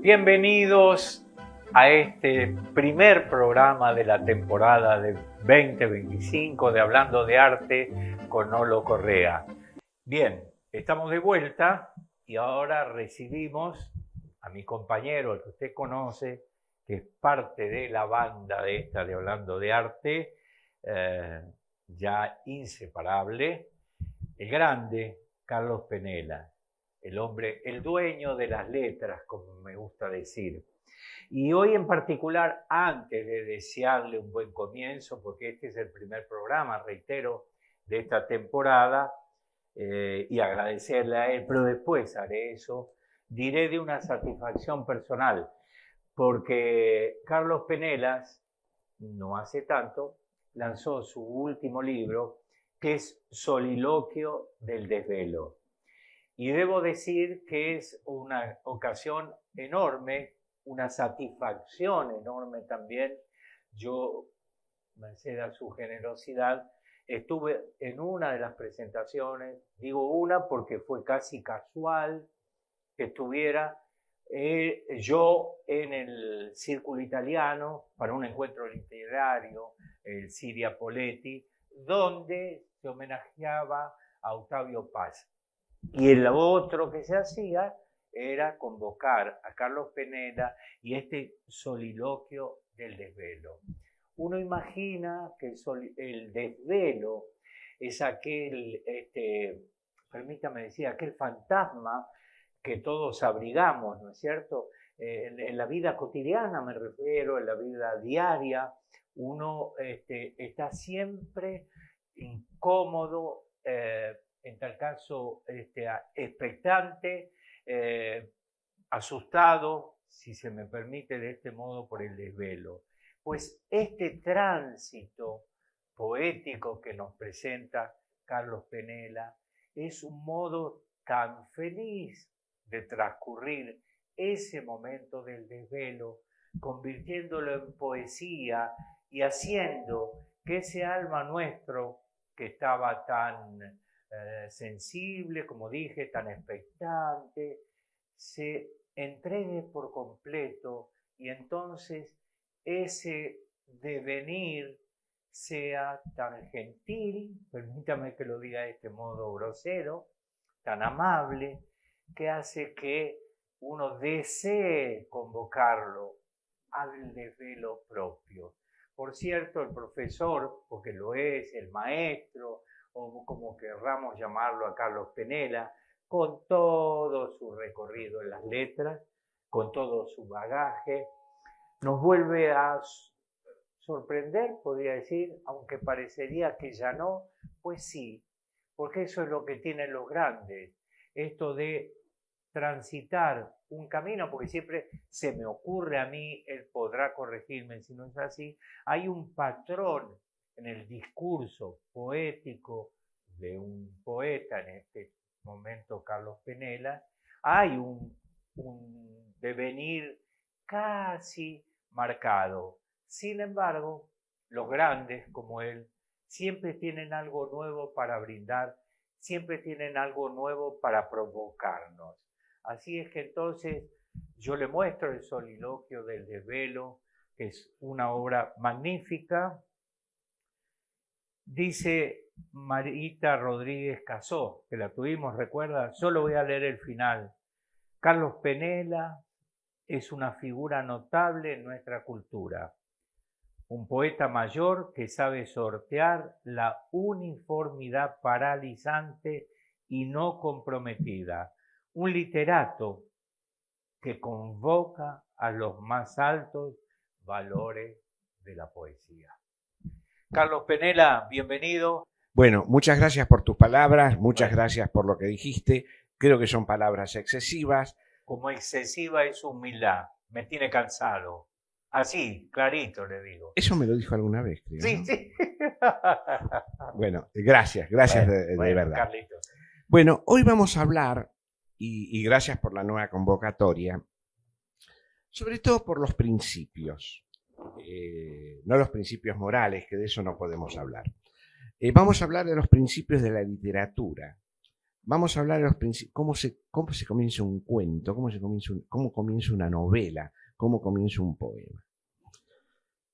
Bienvenidos a este primer programa de la temporada de 2025 de Hablando de Arte con Olo Correa. Bien, estamos de vuelta y ahora recibimos a mi compañero, el que usted conoce, que es parte de la banda de Hablando de Arte, ya inseparable, el grande Carlos Penella. El hombre, el dueño de las letras, como me gusta decir. Y hoy en particular, antes de desearle un buen comienzo, porque este es el primer programa, reitero, de esta temporada, y agradecerle a él, pero después haré eso, diré de una satisfacción personal, porque Carlos Penella, no hace tanto, lanzó su último libro, que es Soliloquio del Desvelo. Y debo decir que es una ocasión enorme, una satisfacción enorme también. Yo, merced a su generosidad, estuve en una de las presentaciones, digo una porque fue casi casual que estuviera yo en el Círculo Italiano para un encuentro literario, el Siria Poletti, donde se homenajeaba a Octavio Paz. Y el otro que se hacía era convocar a Carlos Penella y este soliloquio del desvelo. Uno imagina que el desvelo es aquel, permítame decir, aquel fantasma que todos abrigamos, ¿no es cierto? En la vida cotidiana me refiero, en la vida diaria, uno está siempre incómodo, en tal caso expectante, asustado, si se me permite de este modo, por el desvelo. Pues este tránsito poético que nos presenta Carlos Penella es un modo tan feliz de transcurrir ese momento del desvelo, convirtiéndolo en poesía y haciendo que ese alma nuestro que estaba tan sensible, como dije, tan expectante, se entregue por completo y entonces ese devenir sea tan gentil, permítame que lo diga de este modo grosero, tan amable, que hace que uno desee convocarlo al desvelo propio. Por cierto, el profesor, porque lo es, el maestro, o como querramos llamarlo a Carlos Penella, con todo su recorrido en las letras, con todo su bagaje, nos vuelve a sorprender, podría decir, aunque parecería que ya no, pues sí, porque eso es lo que tienen los grandes, esto de transitar un camino, porque siempre se me ocurre a mí, él podrá corregirme si no es así, hay un patrón en el discurso poético de un poeta, en este momento Carlos Penella, hay un devenir casi marcado. Sin embargo, los grandes como él siempre tienen algo nuevo para brindar, siempre tienen algo nuevo para provocarnos. Así es que entonces yo le muestro el soliloquio del desvelo, que es una obra magnífica. Dice Marita Rodríguez Casó, que la tuvimos, recuerda, solo voy a leer el final. Carlos Penella es una figura notable en nuestra cultura, un poeta mayor que sabe sortear la uniformidad paralizante y no comprometida, un literato que convoca a los más altos valores de la poesía. Carlos Penella, bienvenido. Bueno, muchas gracias por tus palabras, muchas gracias por lo que dijiste. Creo que son palabras excesivas. Como excesiva es humildad, me tiene cansado. Así, clarito le digo. Eso me lo dijo alguna vez, creo. Sí, ¿no? sí. Bueno, gracias de verdad. Carlito. Bueno, hoy vamos a hablar, y gracias por la nueva convocatoria, sobre todo por los principios. No los principios morales, que de eso no podemos hablar. Vamos a hablar de los principios de la literatura, vamos a hablar de los principios, cómo se comienza un cuento, cómo comienza una novela, cómo comienza un poema.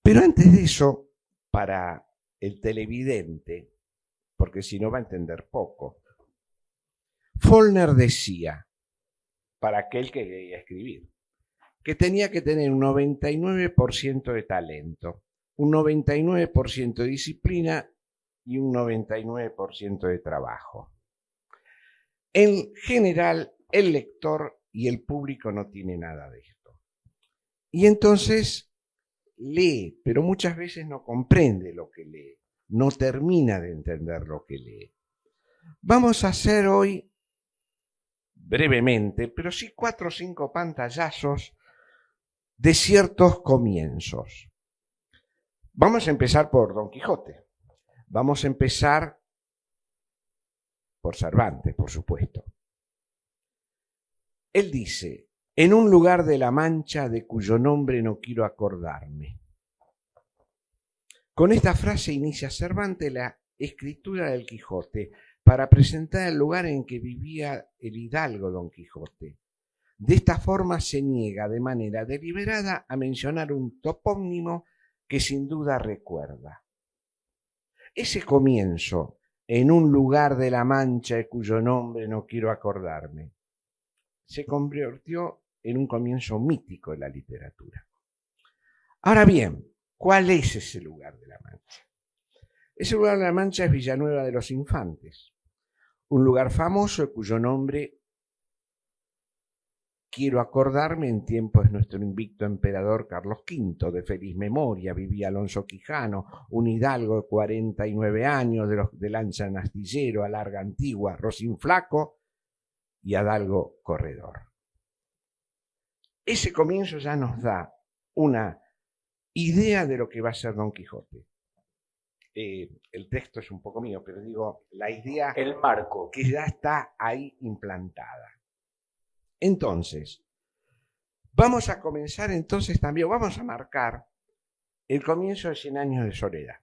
Pero antes de eso, para el televidente, porque si no va a entender poco, Faulkner decía, para aquel que quería escribir, que tenía que tener un 99% de talento, un 99% de disciplina y un 99% de trabajo. En general, el lector y el público no tiene nada de esto. Y entonces lee, pero muchas veces no comprende lo que lee, no termina de entender lo que lee. Vamos a hacer hoy, brevemente, pero sí 4 o 5 pantallazos de ciertos comienzos. Vamos a empezar por Don Quijote. Vamos a empezar por Cervantes, por supuesto. Él dice, en un lugar de la Mancha de cuyo nombre no quiero acordarme. Con esta frase inicia Cervantes la escritura del Quijote para presentar el lugar en que vivía el hidalgo Don Quijote. De esta forma se niega de manera deliberada a mencionar un topónimo que sin duda recuerda. Ese comienzo, en un lugar de la Mancha de cuyo nombre no quiero acordarme, se convirtió en un comienzo mítico de la literatura. Ahora bien, ¿cuál es ese lugar de la Mancha? Ese lugar de la Mancha es Villanueva de los Infantes, un lugar famoso de cuyo nombre quiero acordarme en tiempos de nuestro invicto emperador Carlos V, de feliz memoria, vivía Alonso Quijano, un hidalgo de 49 años, de lanza en astillero, a larga antigua, rocín flaco y adalgo corredor. Ese comienzo ya nos da una idea de lo que va a ser Don Quijote. El texto es un poco mío, pero digo, la idea, el marco, que ya está ahí implantada. Entonces, vamos a comenzar también, vamos a marcar el comienzo de 100 años de soledad,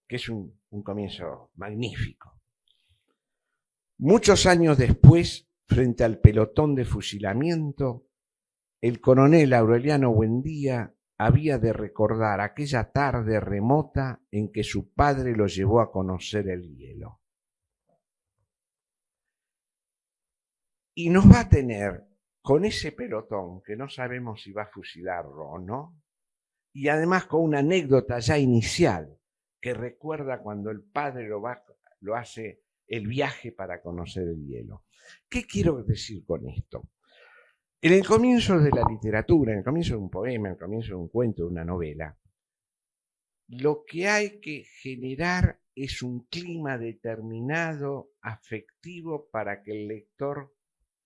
que es un comienzo magnífico. Muchos años después, frente al pelotón de fusilamiento, el coronel Aureliano Buendía había de recordar aquella tarde remota en que su padre lo llevó a conocer el hielo. Y nos va a tener con ese pelotón, que no sabemos si va a fusilarlo o no, y además con una anécdota ya inicial, que recuerda cuando el padre lo hace el viaje para conocer el hielo. ¿Qué quiero decir con esto? En el comienzo de la literatura, en el comienzo de un poema, en el comienzo de un cuento, de una novela, lo que hay que generar es un clima determinado, afectivo, para que el lector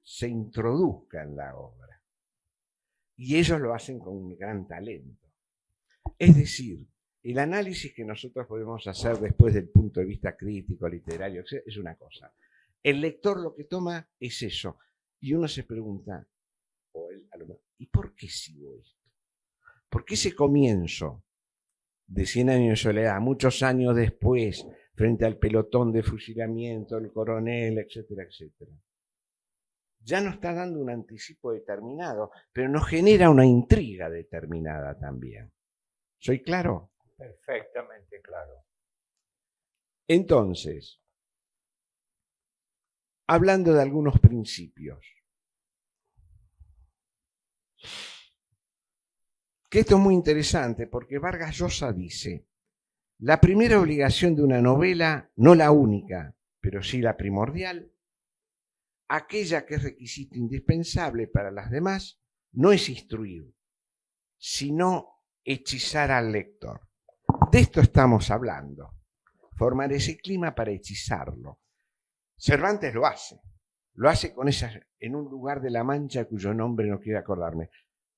se introduzca en la obra. Y ellos lo hacen con un gran talento. Es decir, el análisis que nosotros podemos hacer después del punto de vista crítico, literario, es una cosa. El lector lo que toma es eso. Y uno se pregunta, ¿y por qué sigo esto? ¿Por qué ese comienzo de 100 años de soledad, muchos años después, frente al pelotón de fusilamiento, el coronel, etcétera, etcétera, ya nos está dando un anticipo determinado, pero nos genera una intriga determinada también? ¿Soy claro? Perfectamente claro. Entonces, hablando de algunos principios, que esto es muy interesante porque Vargas Llosa dice, la primera obligación de una novela, no la única, pero sí la primordial, aquella que es requisito indispensable para las demás, no es instruir, sino hechizar al lector. De esto estamos hablando, formar ese clima para hechizarlo. Cervantes lo hace con esas, en un lugar de la Mancha cuyo nombre no quiero acordarme.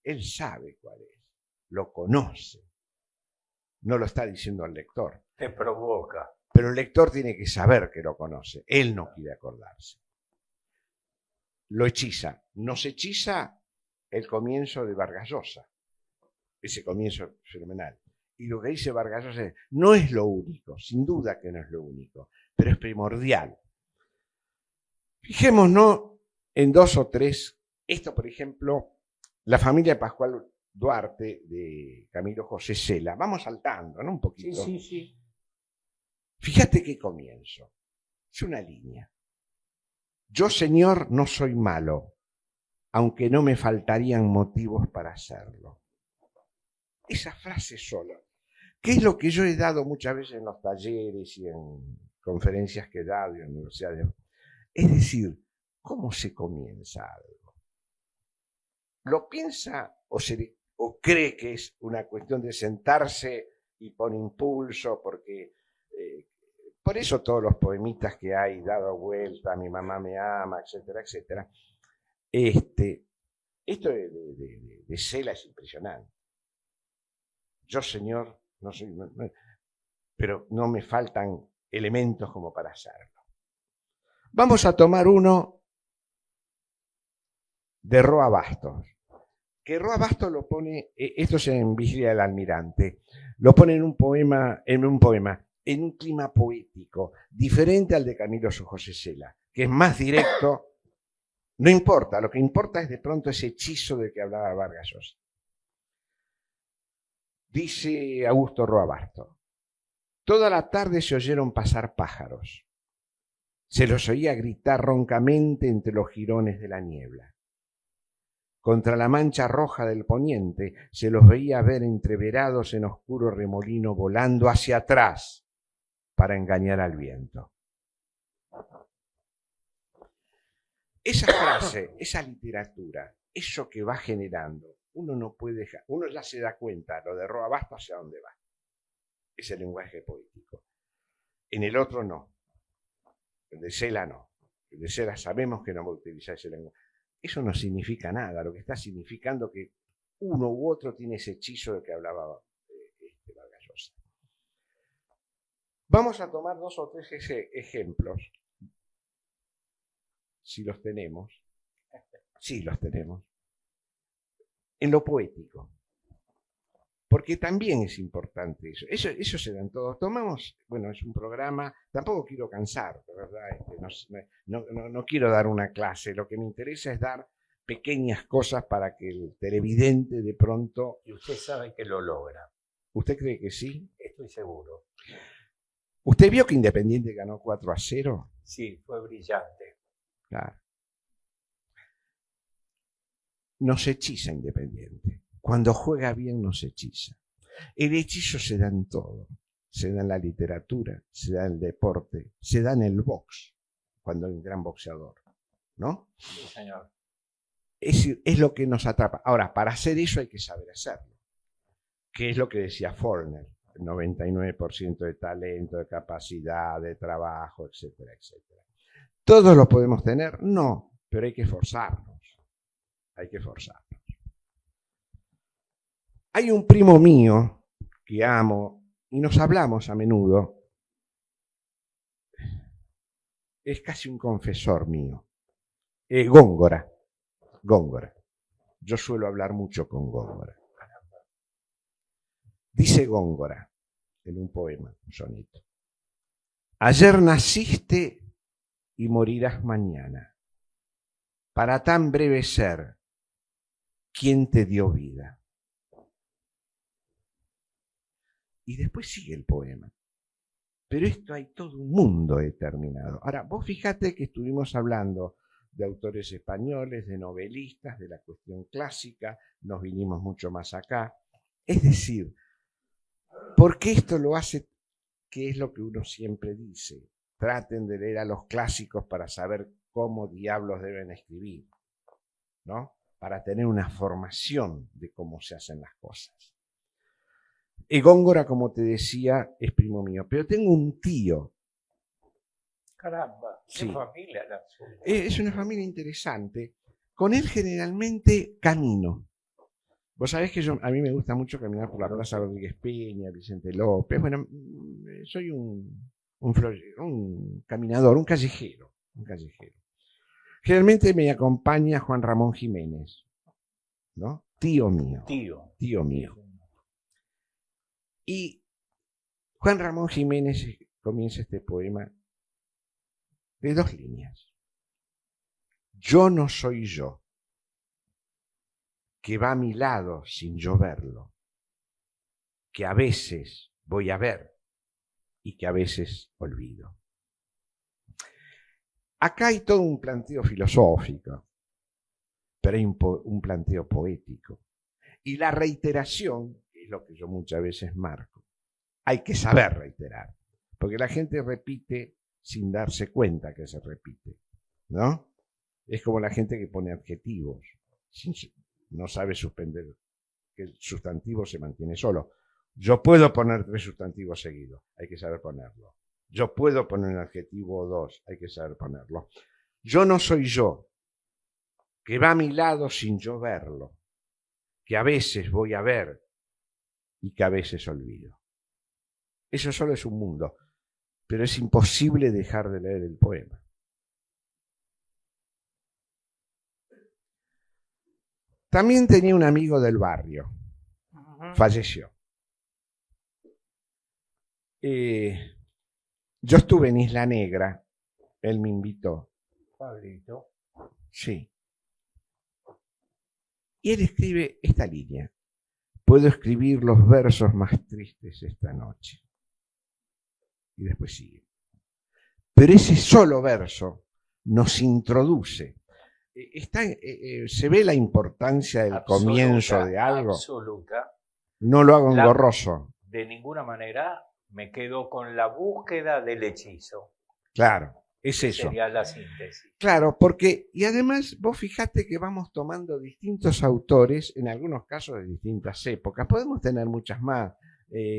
Él sabe cuál es, lo conoce, no lo está diciendo al lector. Te provoca. Pero el lector tiene que saber que lo conoce, él no quiere acordarse. Lo hechiza, nos hechiza el comienzo de Vargas Llosa, ese comienzo fenomenal. Y lo que dice Vargas Llosa no es lo único, sin duda que no es lo único, pero es primordial. Fijémonos en dos o tres. Esto, por ejemplo, la familia Pascual Duarte de Camilo José Cela. Vamos saltando, ¿no? Un poquito. Sí, sí, sí. Fíjate qué comienzo. Es una línea. Yo, Señor, no soy malo, aunque no me faltarían motivos para hacerlo. Esa frase sola, que es lo que yo he dado muchas veces en los talleres y en conferencias que he dado en universidades. Es decir, ¿cómo se comienza algo? ¿Lo piensa o cree que es una cuestión de sentarse y por impulso? Porque por eso todos los poemitas que hay, Dado vuelta, Mi mamá me ama, etcétera, etcétera. Esto de Cela es impresionante. Yo, Señor, no soy, pero no me faltan elementos como para hacerlo. Vamos a tomar uno de Roa Bastos, que Roa Bastos lo pone, esto es en Vigilia del Almirante, lo pone en un poema, en un clima poético, diferente al de Camilo José Cela, que es más directo. No importa, lo que importa es de pronto ese hechizo del que hablaba Vargas Llosa. Dice Augusto Roa Bastos: toda la tarde se oyeron pasar pájaros. Se los oía gritar roncamente entre los jirones de la niebla. Contra la mancha roja del poniente se los veía ver entreverados en oscuro remolino volando hacia atrás para engañar al viento. Esa frase, esa literatura, eso que va generando, uno no puede dejar, uno ya se da cuenta, lo de Roa Bastos hacia dónde va. Es el lenguaje poético. En el otro no. El de Cela no. El de Cela sabemos que no va a utilizar ese lenguaje. Eso no significa nada. Lo que está significando que uno u otro tiene ese hechizo del que hablaba Vargas Llosa. Vamos a tomar dos o tres ejemplos. Si los tenemos. Sí, los tenemos. En lo poético. Porque también es importante eso. Eso se dan todos. Tomamos, bueno, es un programa, tampoco quiero cansar, ¿verdad? No quiero dar una clase, lo que me interesa es dar pequeñas cosas para que el televidente de pronto... Y usted sabe que lo logra. ¿Usted cree que sí? Estoy seguro. ¿Usted vio que Independiente ganó 4-0? Sí, fue brillante. Claro. No se hechiza Independiente. Cuando juega bien no se hechiza. El hechizo se da en todo. Se da en la literatura, se da en el deporte, se da en el box, cuando hay un gran boxeador, ¿no? Sí, señor. Es lo que nos atrapa. Ahora, para hacer eso hay que saber hacerlo. Que es lo que decía Faulkner. El 99% de talento, de capacidad, de trabajo, etcétera, etcétera. ¿Todos lo podemos tener? No, pero hay que esforzarnos. Hay que esforzarnos. Hay un primo mío que amo y nos hablamos a menudo. Es casi un confesor mío. Góngora. Góngora. Yo suelo hablar mucho con Góngora. Dice Góngora en un poema, un soneto: ayer naciste y morirás mañana. Para tan breve ser, ¿quién te dio vida? Y después sigue el poema. Pero esto hay todo un mundo determinado. Ahora, vos fíjate que estuvimos hablando de autores españoles, de novelistas, de la cuestión clásica, nos vinimos mucho más acá. Es decir, ¿por qué esto lo hace? ¿Qué es lo que uno siempre dice? Traten de leer a los clásicos para saber cómo diablos deben escribir, ¿no? Para tener una formación de cómo se hacen las cosas. Góngora, como te decía, es primo mío, pero tengo un tío. Caramba, qué Sí. familia la suya. Es una familia interesante. Con él generalmente camino. Vos sabés que a mí me gusta mucho caminar por la Plaza Rodríguez Peña, Vicente López. Bueno, soy un caminador, un callejero. Generalmente me acompaña Juan Ramón Jiménez, ¿no? Tío mío. Tío mío. Y Juan Ramón Jiménez comienza este poema de 2 líneas. Yo no soy yo, que va a mi lado sin yo verlo, que a veces voy a ver y que a veces olvido. Acá hay todo un planteo filosófico, pero hay un planteo poético. Y la reiteración, que es lo que yo muchas veces marco, hay que saber reiterar, porque la gente repite sin darse cuenta que se repite, ¿no? Es como la gente que pone adjetivos, no sabe suspender, que el sustantivo se mantiene solo. Yo puedo poner 3 sustantivos seguidos, hay que saber ponerlo. Yo puedo poner un adjetivo o 2, hay que saber ponerlo. Yo no soy yo, que va a mi lado sin yo verlo, que a veces voy a ver y que a veces olvido. Eso solo es un mundo, pero es imposible dejar de leer el poema. También tenía un amigo del barrio, falleció. Yo estuve en Isla Negra, él me invitó. Pablito. Sí. Y él escribe esta línea: puedo escribir los versos más tristes esta noche. Y después sigue. Pero ese solo verso nos introduce. Se ve la importancia del comienzo de algo. Absoluta. No lo hago engorroso. De ninguna manera me quedo con la búsqueda del hechizo. Claro, es eso. Sería la síntesis. Claro, porque, y además vos fijate que vamos tomando distintos autores, en algunos casos de distintas épocas. Podemos tener muchas más.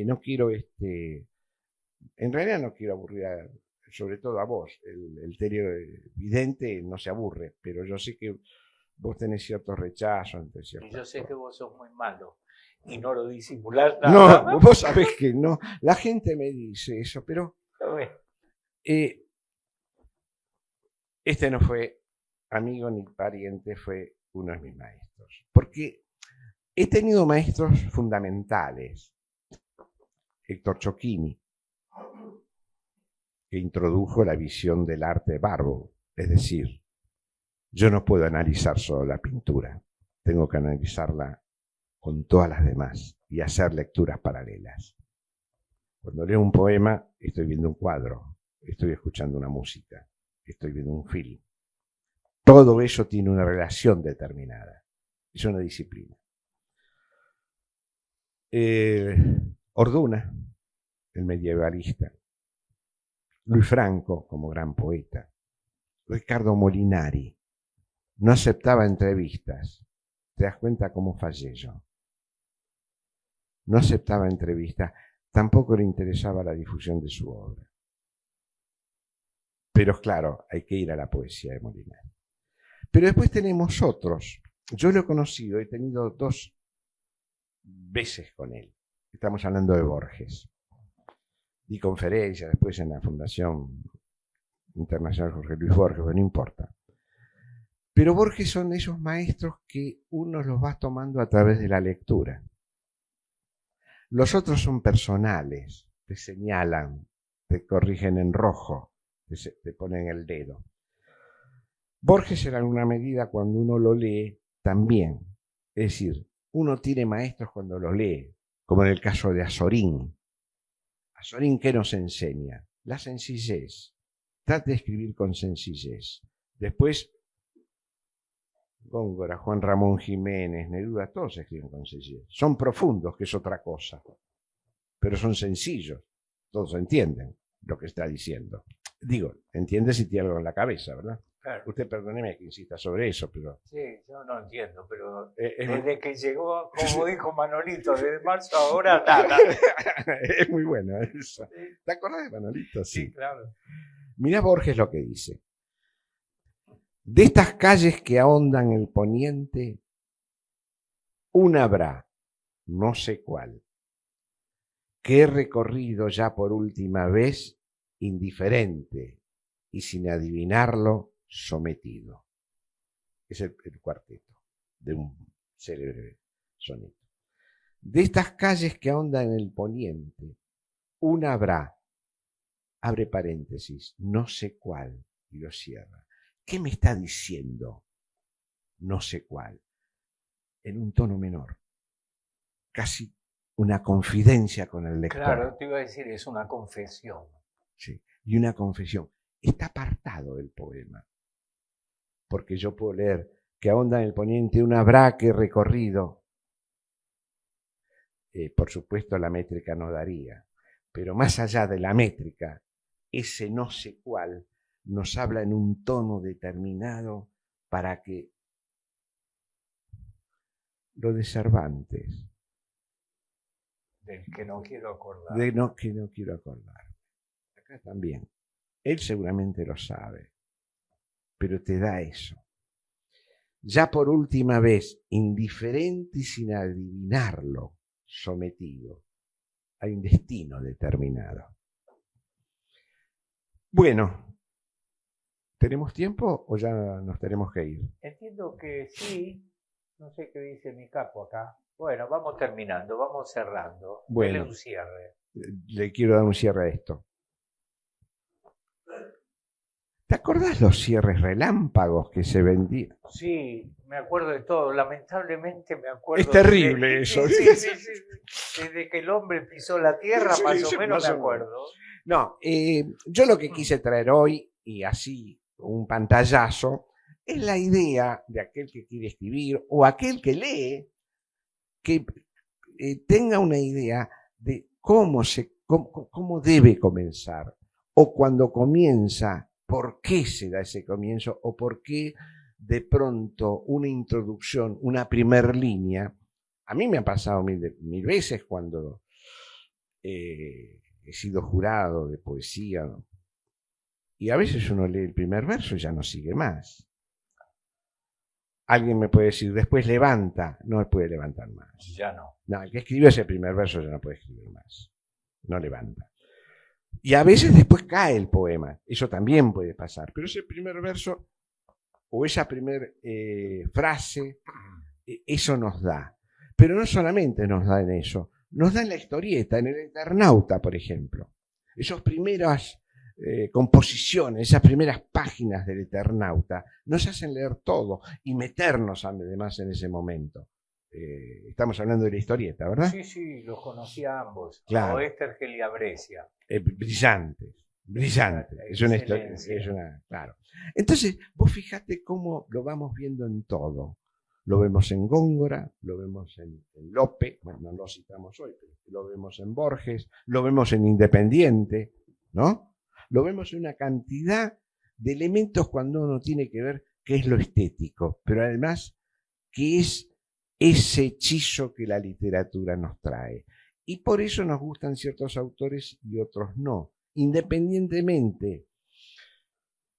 No quiero, en realidad no quiero aburrir sobre todo a vos. El televidente no se aburre, pero yo sé que vos tenés cierto rechazo ante ciertas Y yo sé cosas. que vos sos muy malo y no lo disimulás nada. No, vos sabés que no. La gente me dice eso, pero este no fue amigo ni pariente, fue uno de mis maestros. Porque he tenido maestros fundamentales. Héctor Chocchini, que introdujo la visión del arte bárbaro. Es decir, yo no puedo analizar solo la pintura, tengo que analizarla con todas las demás y hacer lecturas paralelas. Cuando leo un poema, estoy viendo un cuadro, estoy escuchando una música, estoy viendo un film. Todo eso tiene una relación determinada. Es una disciplina. Orduna, el medievalista. Luis Franco, como gran poeta. Ricardo Molinari. No aceptaba entrevistas. ¿Te das cuenta cómo fallé yo? No aceptaba entrevistas. Tampoco le interesaba la difusión de su obra. Pero claro, hay que ir a la poesía de Molinari. Pero después tenemos otros. Yo lo he conocido, he tenido 2 veces con él. Estamos hablando de Borges. Di conferencias después en la Fundación Internacional Jorge Luis Borges, pero no importa. Pero Borges son esos maestros que uno los va tomando a través de la lectura. Los otros son personales, te señalan, te corrigen en rojo, te ponen el dedo. Borges en alguna medida cuando uno lo lee también. Es decir, uno tiene maestros cuando los lee, como en el caso de Azorín. Azorín, ¿qué nos enseña? La sencillez. Trate de escribir con sencillez. Después, Góngora, Juan Ramón Jiménez, Neruda, todos escriben con sencillez. Son profundos, que es otra cosa, pero son sencillos. Todos entienden lo que está diciendo. Digo, entiende si tiene algo en la cabeza, ¿verdad? Claro. Usted perdóneme que insista sobre eso, pero... Sí, yo no entiendo, pero desde que llegó, como dijo Manolito, desde marzo ahora, nada. Es muy buena esa. ¿Te acordás de Manolito? Sí, claro. Mirá Borges lo que dice. De estas calles que ahondan el poniente, una habrá, no sé cuál, que he recorrido ya por última vez indiferente y sin adivinarlo sometido. Es el cuarteto de un célebre soneto. De estas calles que ahondan en el poniente, una habrá, abre paréntesis, no sé cuál, y lo cierra, ¿qué me está diciendo? No sé cuál. En un tono menor. Casi una confidencia con el lector. Claro, te iba a decir, es una confesión. Sí, y una confesión. Está apartado el poema. Porque yo puedo leer que ahonda en el poniente un abraque recorrido. Por supuesto la métrica no daría. Pero más allá de la métrica, ese no sé cuál nos habla en un tono determinado para que lo de Cervantes. Del que no quiero acordar. Que no quiero acordar. Acá también. Él seguramente lo sabe, pero te da eso. Ya por última vez, indiferente y sin adivinarlo, sometido. Hay un destino determinado. Bueno, ¿tenemos tiempo o ya nos tenemos que ir? Entiendo que sí. No sé qué dice mi capo acá. Bueno, vamos terminando, vamos cerrando. Bueno, dele un cierre. Le quiero dar un cierre a esto. ¿Te acordás los cierres relámpagos que se vendían? Sí, me acuerdo de todo. Lamentablemente me acuerdo. Es terrible eso. Sí. Desde que el hombre pisó la tierra, Sí, más o menos más me o acuerdo. No, yo lo que quise traer hoy, y así un pantallazo, es la idea de aquel que quiere escribir o aquel que lee, que tenga una idea de cómo debe comenzar, o cuando comienza, por qué se da ese comienzo, o por qué de pronto una introducción, una primer línea. A mí me ha pasado mil veces cuando he sido jurado de poesía, ¿no? Y a veces uno lee el primer verso y ya no sigue más. Alguien me puede decir, después levanta, no puede levantar más. Ya no. No, el que escribió ese primer verso ya no puede escribir más. No levanta. Y a veces después cae el poema. Eso también puede pasar. Pero ese primer verso o esa primera frase, eso nos da. Pero no solamente nos da en eso. Nos da en la historieta, en el Eternauta, por ejemplo. Esas primeras composiciones, esas primeras páginas del Eternauta, nos hacen leer todo y meternos además en ese momento. Estamos hablando de la historieta, ¿verdad? Sí, los conocí a ambos. Claro. A Oestergel y a Brescia. Brillantes. Es una historia, claro. Entonces, vos fijate cómo lo vamos viendo en todo. Lo vemos en Góngora, lo vemos en Lope, bueno, no lo citamos hoy, pero lo vemos en Borges, lo vemos en Independiente, ¿no? Lo vemos en una cantidad de elementos cuando uno tiene que ver qué es lo estético, pero además qué es ese hechizo que la literatura nos trae. Y por eso nos gustan ciertos autores y otros no, independientemente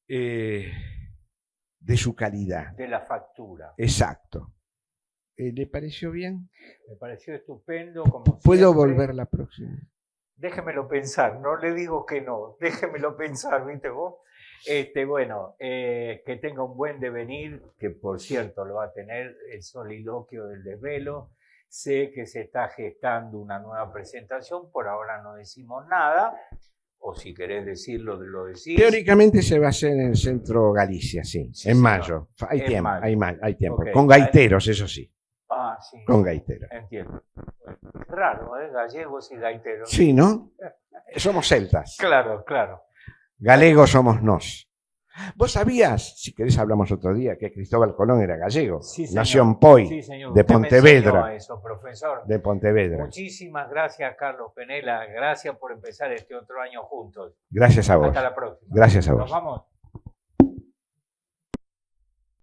de su calidad. De la factura. Exacto. ¿Le pareció bien? Me pareció estupendo. Como ¿Puedo siempre. volver la próxima? Déjemelo pensar, no le digo que no, déjemelo pensar, ¿viste vos? Bueno, que tenga un buen devenir, que por cierto lo va a tener el soliloquio del desvelo. Sé que se está gestando una nueva presentación, por ahora no decimos nada, o si querés decirlo, lo decís. Teóricamente se va a hacer en el Centro Galicia, sí, en mayo. Hay tiempo. Okay. Con gaiteros, eso sí. Ah, sí. Con gaiteros. Entiendo. Raro, ¿eh? Gallegos y gaiteros. Sí, ¿no? Somos celtas. Claro. Galegos somos nos. ¿Vos sabías, si querés hablamos otro día, que Cristóbal Colón era gallego? Sí, nació en Poy, sí, de Pontevedra. Me eso, profesor. De Pontevedra. Muchísimas gracias, Carlos Penela. Gracias por empezar este otro año juntos. Gracias a vos. Hasta la próxima. Gracias a vos. Nos vamos.